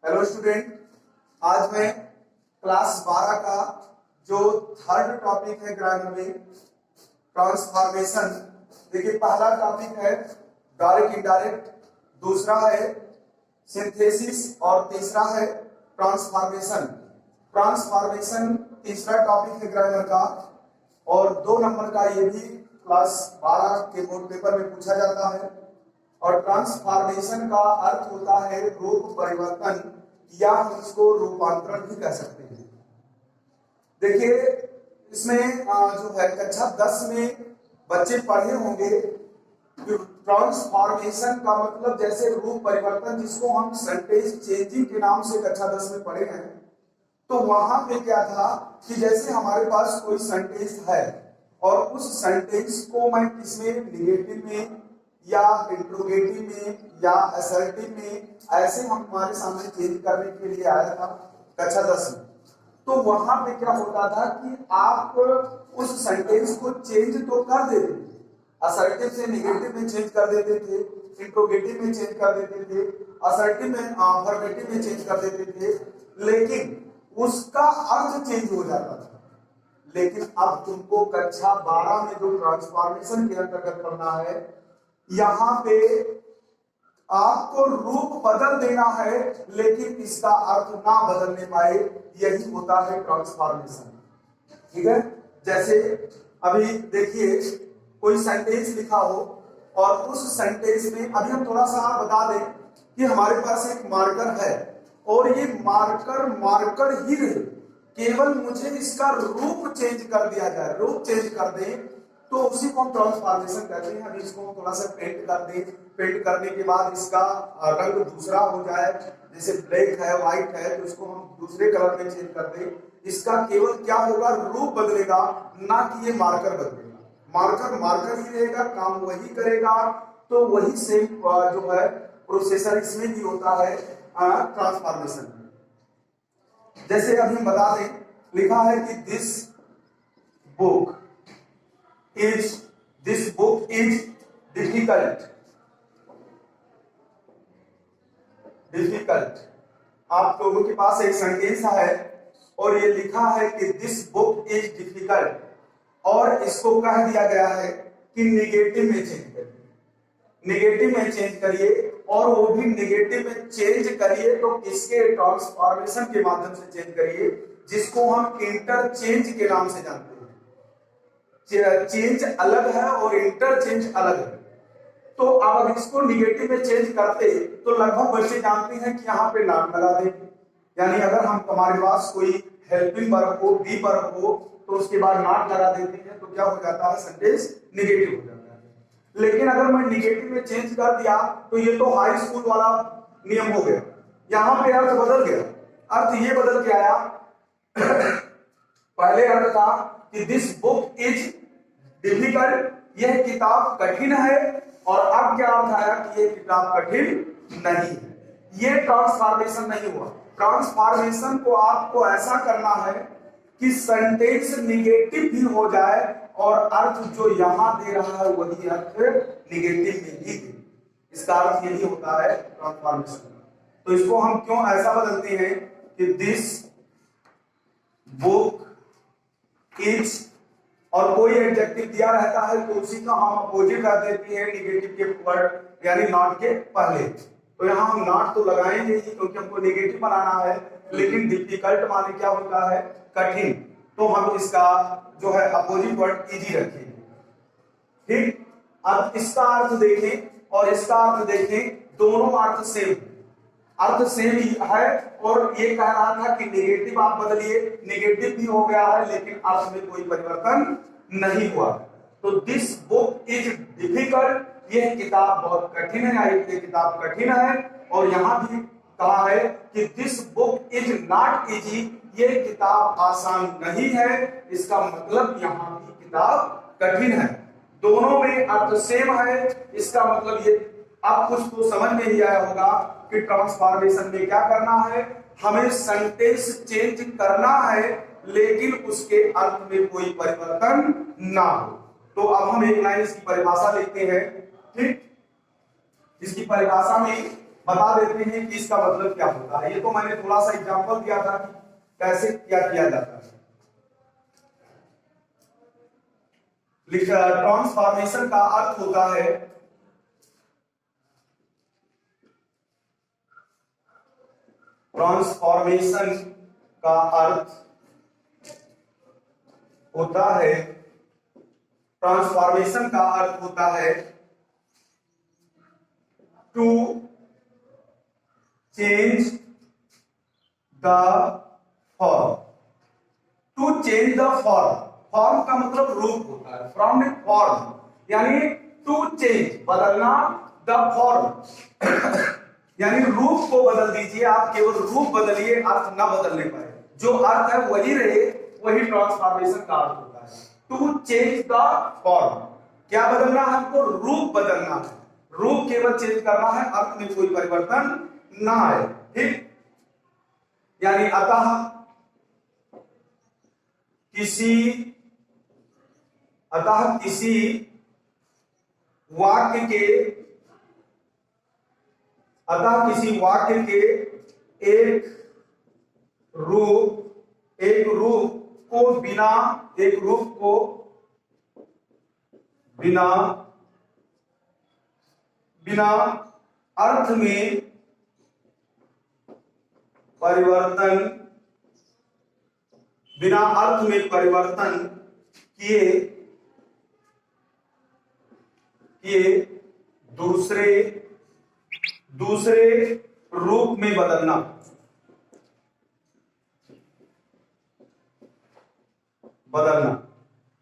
Hello student, आज मैं class 12 का जो थर्ड टॉपिक है ग्रामर में ट्रांसफॉर्मेशन। देखिए, पहला टॉपिक है डायरेक्ट इनडायरेक्ट, दूसरा है सिंथेसिस और तीसरा है ट्रांसफॉर्मेशन। ट्रांसफॉर्मेशन तीसरा टॉपिक है ग्रामर का और 2 नंबर का ये भी क्लास 12 के बोर्ड पेपर में पूछा जाता है। और ट्रांसफॉर्मेशन का अर्थ होता है रूप परिवर्तन, या हम इसको रूपांतरण भी कह सकते हैं। देखिए, इसमें जो है कक्षा 10 में बच्चे पढ़े होंगे कि ट्रांसफॉर्मेशन का मतलब जैसे रूप परिवर्तन, जिसको हम सेंटेंस चेंजिंग के नाम से कक्षा 10 में पढ़े हैं। तो वहां पे क्या था कि जैसे हमारे पास कोई सेंटेंस है और उस सेंटेंस को मैं किसमें, निगेटिव में या इंट्रोगेटिव में या असर्टिव में, ऐसे हमारे सामने चेंज करने के लिए आया था कक्षा 10 में। तो वहां पे क्या होता था कि आप उस सेंटेंस को चेंज तो कर देते थे, असर्टिव से निगेटिव में चेंज कर देते थे, इंट्रोगेटिव में चेंज कर देते थे, असर्टिव में अफर्मेटिव में चेंज कर देते थे, लेकिन उसका अर्थ चेंज हो जाता था। लेकिन अब तुमको कक्षा 12 में जो ट्रांसफॉर्मेशन के अंतर्गत पढ़ना है, यहां पे आपको रूप बदल देना है लेकिन इसका अर्थ ना बदलने पाए, यही होता है ट्रांसफॉर्मेशन। ठीक है, जैसे अभी देखिए कोई सेंटेंस लिखा हो और उस सेंटेंस में अभी हम थोड़ा सा बता दें कि हमारे पास एक मार्कर है और ये मार्कर ही रहे, केवल मुझे इसका रूप चेंज कर दिया जाए, रूप चेंज कर दें तो उसी को हम ट्रांसफॉर्मेशन कहते हैं। अभी इसको हम थोड़ा सा पेंट कर दें, पेंट करने के बाद इसका रंग दूसरा हो जाए, जैसे ब्लैक है, व्हाइट है, तो इसको हम दूसरे कलर में चेंज कर दें, इसका केवल क्या होगा, रूप बदलेगा, ना कि ये मार्कर बदलेगा। मार्कर ही रहेगा, काम वही करेगा। तो वही सेम जो है प्रोसेसर इसमें भी होता है ट्रांसफॉर्मेशन में। जैसे अभी हम बता दें, लिखा है कि दिस बुक इज डिफिकल्ट। आप लोगों के पास एक सेंटेंस है और ये लिखा है कि दिस बुक इज डिफिकल्ट, और इसको कह दिया गया है कि निगेटिव में चेंज करिए, निगेटिव में चेंज करिए, और वो भी निगेटिव में चेंज करिए तो किसके, ट्रांसफॉर्मेशन के माध्यम से चेंज करिए, जिसको हम इंटरचेंज के नाम से जानते हैं। चेंज अलग है और इंटरचेंज अलग है। तो अब इसको निगेटिव में चेंज करते तो लगभग बच्चे जानते हैं कि यहाँ पे नॉट लगा देंगे, यानी अगर हम हमारे पास कोई हेल्पिंग वर्ब हो, बी वर्ब हो, तो उसके बाद नॉट लगा देते हैं तो क्या हो जाता है, सेंटेंस निगेटिव हो जाता है। लेकिन अगर मैं निगेटिव में चेंज कर दिया तो ये तो हाई स्कूल वाला नियम हो गया, यहाँ पे अर्थ बदल गया। अर्थ ये बदल के आया पहले अर्थ था कि दिस बुक इज डिफिकल्ट, यह किताब कठिन है, और अब क्या अर्थ आया कि यह किताब कठिन नहीं है। यह ट्रांसफॉर्मेशन नहीं हुआ। ट्रांसफॉर्मेशन को आपको ऐसा करना है कि सेंटेंस निगेटिव भी हो जाए और अर्थ जो यहां दे रहा है वही अर्थ निगेटिव में भी दे। इसका अर्थ यही होता है ट्रांसफॉर्मेशन। तो इसको हम क्यों ऐसा बदलते हैं कि दिस बुक इज, और कोई एडजेक्टिव दिया रहता है तो उसी का हम अपोजिट कर देते हैं निगेटिव के वर्ड, यानी नॉट के पहले। तो यहाँ हम नॉट तो लगाएंगे ही क्योंकि हमको निगेटिव बनाना है, लेकिन डिफिकल्ट माने क्या होता है, कठिन, तो हम इसका जो है अपोजिट वर्ड इजी रखेंगे। ठीक, अब इसका अर्थ देखें और इसका अर्थ देखें, दोनों अर्थ सेम, अर्थ सेम ही है। और ये कह रहा था कि निगेटिव आप बदलिए, निगेटिव भी हो गया है लेकिन अर्थ में कोई परिवर्तन नहीं हुआ। तो दिस बुक इज डिफिकल्ट, यह किताब बहुत कठिन है, ये किताब कठिन है। और यहां भी कहा है कि this book is not easy, यह किताब आसान नहीं है। इसका मतलब यहां भी किताब कठिन है, दोनों में अर्थ सेम है। इसका मतलब ये अब कुछ तो समझ में ही आया होगा कि ट्रांसफॉर्मेशन में क्या करना है, हमें सेंटेंस चेंज करना है लेकिन उसके अर्थ में कोई परिवर्तन ना हो। तो अब हम एक लाइन इसकी परिभाषा लेते हैं। ठीक, इसकी परिभाषा में बता देते हैं कि इसका मतलब क्या होता है। ये तो मैंने थोड़ा सा एग्जांपल दिया था कि कैसे क्या किया जाता है। ट्रांसफॉर्मेशन का अर्थ होता है ट्रांसफॉर्मेशन का अर्थ होता है ट्रांसफॉर्मेशन का अर्थ होता है to change the form. To change the form, form का मतलब रूप होता है, फ्रॉम ए फॉर्म, यानी टू चेंज बदलना, द फॉर्म यानी रूप को बदल दीजिए, आप केवल रूप बदलिए, अर्थ ना बदलने पाए, जो अर्थ है वही रहे, वही ट्रांसफॉर्मेशन का अर्थ होता है। टू चेंज द फॉर्म, क्या बदलना है हमको? रूप बदलना है, रूप केवल चेंज करना है, अर्थ में कोई परिवर्तन ना आए। ठीक, यानी अतः किसी वाक्य के एक रूप को बिना अर्थ में परिवर्तन किए दूसरे रूप में बदलना।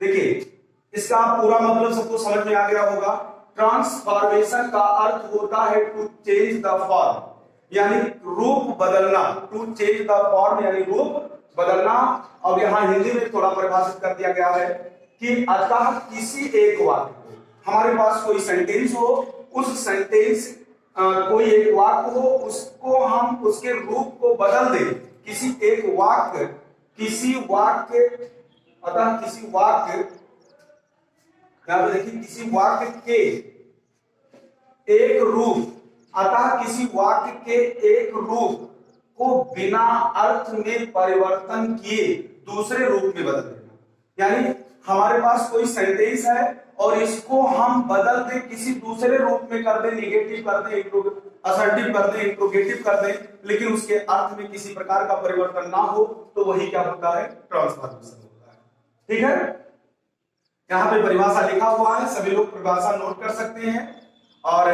देखिए, इसका पूरा मतलब सबको समझ में आ गया होगा। ट्रांसफॉर्मेशन का अर्थ होता है टू चेंज द फॉर्म, यानी रूप बदलना। टू चेंज द फॉर्म यानी रूप बदलना। और यहां हिंदी में थोड़ा परिभाषित कर दिया गया है कि अतः किसी एक वाक्य को, हमारे पास कोई सेंटेंस हो, उस सेंटेंस कोई एक वाक्य हो, उसको हम उसके रूप को बदल दें। किसी वाक्य यहां पे देखिए, किसी वाक्य के एक रूप, अतः किसी वाक्य के एक रूप को बिना अर्थ में परिवर्तन किए दूसरे रूप में बदल देना। यानी हमारे पास कोई सेंटेंस है और इसको हम बदल दें, किसी दूसरे रूप में कर दें, निगेटिव कर दें, असर्टिव कर दें, इंट्रोगेटिव कर दें, लेकिन उसके अर्थ में किसी प्रकार का परिवर्तन ना हो, तो वही क्या होता है? ट्रांसफॉर्मेशन होता है। ठीक है, यहाँ पे परिभाषा लिखा हुआ है, सभी लोग परिभाषा नोट कर सकते हैं। और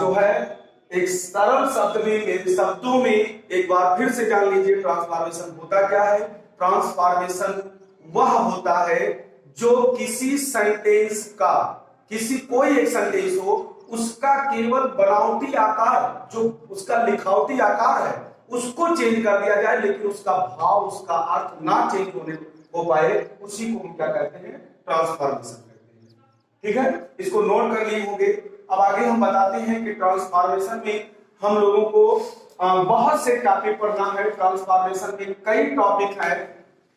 जो है एक सरल शब्दों में एक बार फिर से जान लीजिए, ट्रांसफॉर्मेशन होता क्या है। ट्रांसफॉर्मेशन वह होता है जो किसी सेंटेंस का, कोई एक सेंटेंस हो, उसका केवल बनावटी आकार, जो उसका लिखावटी आकार है, उसको चेंज कर दिया जाए, लेकिन उसका भाव, उसका अर्थ ना चेंज हो पाए, उसी को हम क्या कहते हैं? ट्रांसफॉर्मेशन कहते हैं। ठीक है, इसको नोट कर लिए होंगे। अब आगे हम बताते हैं कि ट्रांसफॉर्मेशन में हम लोगों को बहुत से टॉपिक पढ़ना है। ट्रांसफॉर्मेशन में कई टॉपिक है,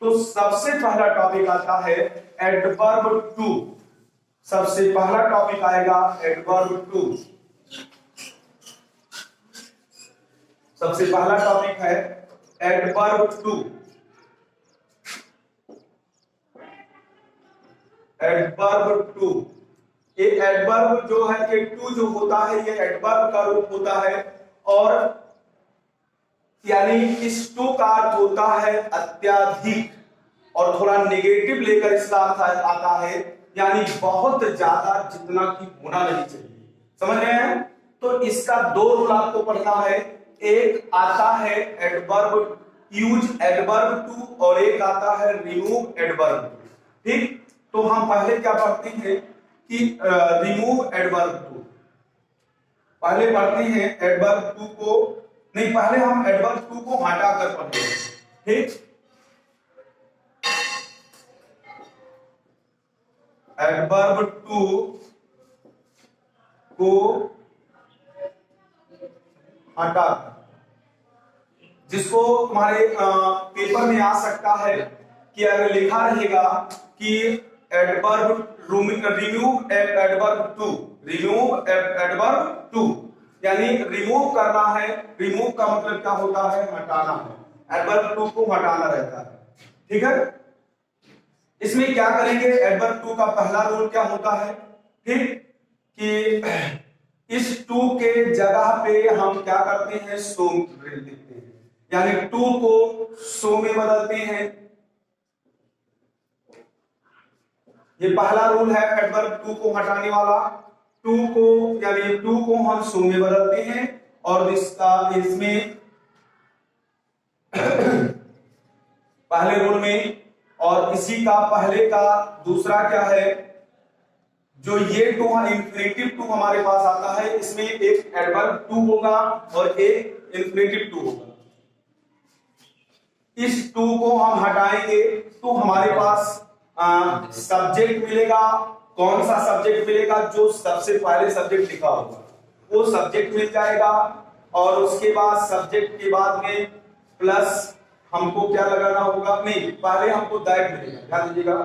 तो सबसे पहला टॉपिक आता है एडवर्ब टू। सबसे पहला टॉपिक आएगा एडवर्ब टू। सबसे पहला टॉपिक है एडवर्ब टू। एडवर्ब टू, ये एडवर्ब जो है, ये टू जो होता है, ये एडवर्ब का रूप होता है। और यानी इस टू का अर्थ होता है अत्यधिक, और थोड़ा नेगेटिव लेकर इसका अर्थ आता है, यानी बहुत ज्यादा, जितना कि होना नहीं चाहिए। समझ रहे हैं? तो इसका दो रूल आपको पढ़ना है। एक आता है एडवर्ब, यूज एडवर्ब टू, और एक आता है रिमूव एडवर्ब टू। ठीक, तो हम पहले क्या पढ़ते हैं कि रिमूव एडवर्ब टू। पहले पढ़ते हैं एडवर्ब टू को, नहीं, पहले हम एडवर्ब टू को हटाकर पढ़ते हैं। ठीक, एडवर्ब टू को हटाकर, जिसको तुम्हारे पेपर में आ सकता है कि अगर लिखा रहेगा कि adverb remove adverb to, remove adverb to, यानी रिमूव करना है। रिमूव का मतलब क्या होता है? हटाना है। एडवर्ब टू को हटाना रहता है। ठीक है, इसमें क्या करेंगे? एडवर्ब टू का पहला रूल क्या होता है? ठीक, कि इस टू के जगह पे हम क्या करते हैं? सो लिखते हैं, यानी टू को सो में बदलते हैं। ये पहला रूल है एडवर्ब टू को हटाने वाला। टू को यानी टू को हम सो में बदलते हैं और इसमें पहले रूल में, और इसी का पहले का दूसरा क्या है? जो ये टू इंफिनिटिव टू हमारे पास आता है, इसमें एक एडवर्ब टू होगा और एक इंफिनिटिव टू होगा। इस टू को हम हटाएंगे तो हमारे पास सब्जेक्ट मिलेगा। कौन सा सब्जेक्ट मिलेगा? जो सबसे पहले सब्जेक्ट लिखा होगा वो सब्जेक्ट मिल जाएगा, और उसके बाद सब्जेक्ट के बाद में प्लस हमको क्या लगाना होगा? नहीं, पहले हमको दैट मिलेगा, ध्यान दीजिएगा,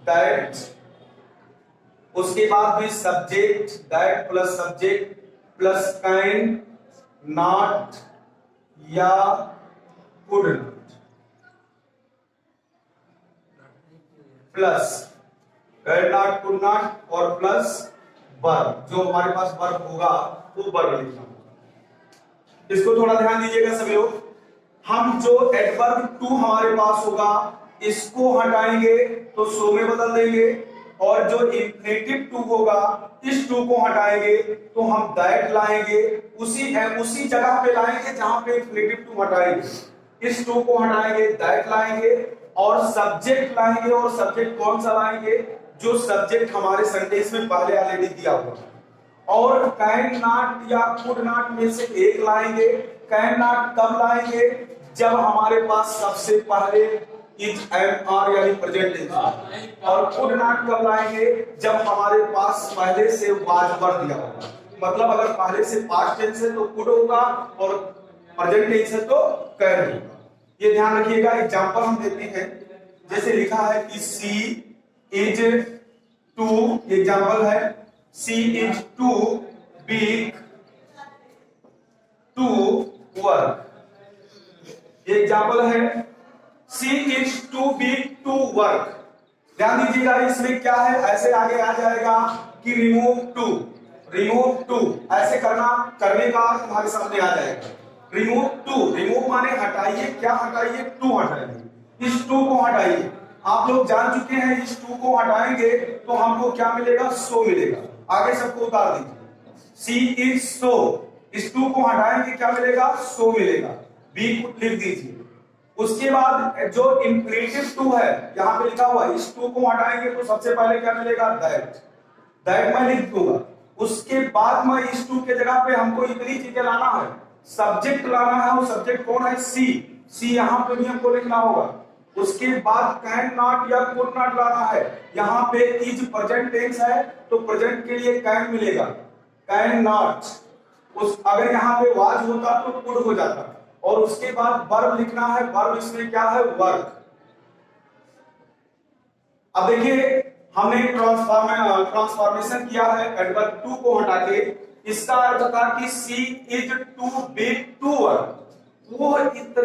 दैट। उसके बाद में subject, that plus subject plus kind, not या could not, plus can not, could not और प्लस वर्ब। जो हमारे पास वर्ब होगा वो वर्ब लिखना होगा। इसको थोड़ा ध्यान दीजिएगा सभी लोग। हम जो एडवर्ब टू हमारे पास होगा इसको हटाएंगे तो सो में बदल देंगे, और जो इंफिनिटिव टू होगा इस टू को हटाएंगे तो हम दैट लाएंगे, उसी जगह पे लाएंगे जहां पे इंफिनिटिव टू हटाएंगे। इस टू को हटाएंगे, दैट लाएंगे और सब्जेक्ट लाएंगे। और सब्जेक्ट कौन सा लाएंगे? जो सब्जेक्ट हमारे सेंटेंस में पहले ऑलरेडी दिया हुआ है। और कैन नॉट या कुड नॉट में से एक लाएंगे। कैन नॉट कब लाएंगे? जब हमारे पास सबसे पहले इज, एम, आर यानी प्रेजेंट टेंस। और कुड नॉट कब लाएंगे? जब हमारे पास पहले से वाज वर्ब दिया होगा। मतलब अगर पहले से पास्ट टेंस है तो कुड होगा और प्रेजेंट टेंस है तो कैन होगा। ये ध्यान रखिएगा। एग्जांपल हम देते हैं, जैसे लिखा है कि सी इज टू, एग्जांपल है she is too big to work. ये एग्जांपल है she is too big to work. ध्यान दीजिएगा, इसमें क्या है? ऐसे आगे आ जाएगा कि रिमूव टू, रिमूव टू, ऐसे करने का तुम्हारे सामने आ जाएगा। रिमूव टू, रिमूव माने हटाइए। क्या हटाइए? टू हटाइए। इस टू को हटाइए। आप लोग जान चुके हैं इस टू को हटाएंगे तो हमको क्या मिलेगा? सो मिलेगा। आगे सबको उतार दीजिए। सी इज सो, इस टू को हटाएंगे क्या मिलेगा? सो मिलेगा। बी को लिख दीजिए। उसके बाद जो इंफिनिटिव टू है यहाँ पे लिखा हुआ है, इस टू को हटाएंगे तो सबसे पहले क्या मिलेगा? दैट, दैट मैं लिख दूंगा। उसके बाद में इस टू के जगह पे हमको इतनी चीजें लाना है, सब्जेक्ट लाना है। और सब्जेक्ट कौन है? सी, सी यहाँ पे भी हमको लिखना होगा। उसके बाद कैन नॉट या कुड नॉट लाना है। यहाँ पे इज प्रेजेंट टेंस है तो प्रेजेंट के लिए कैन मिलेगा, कैन नॉट। अगर यहाँ पे वाज होता तो कुड हो जाता। और उसके बाद वर्ब लिखना है। वर्ब इसमें क्या है? वर्क। अब देखिए हमने ट्रांसफॉर्मेशन किया है एडवर्ब टू को हटा के। इसका अर्थ था कि she is too big to work. वो इतना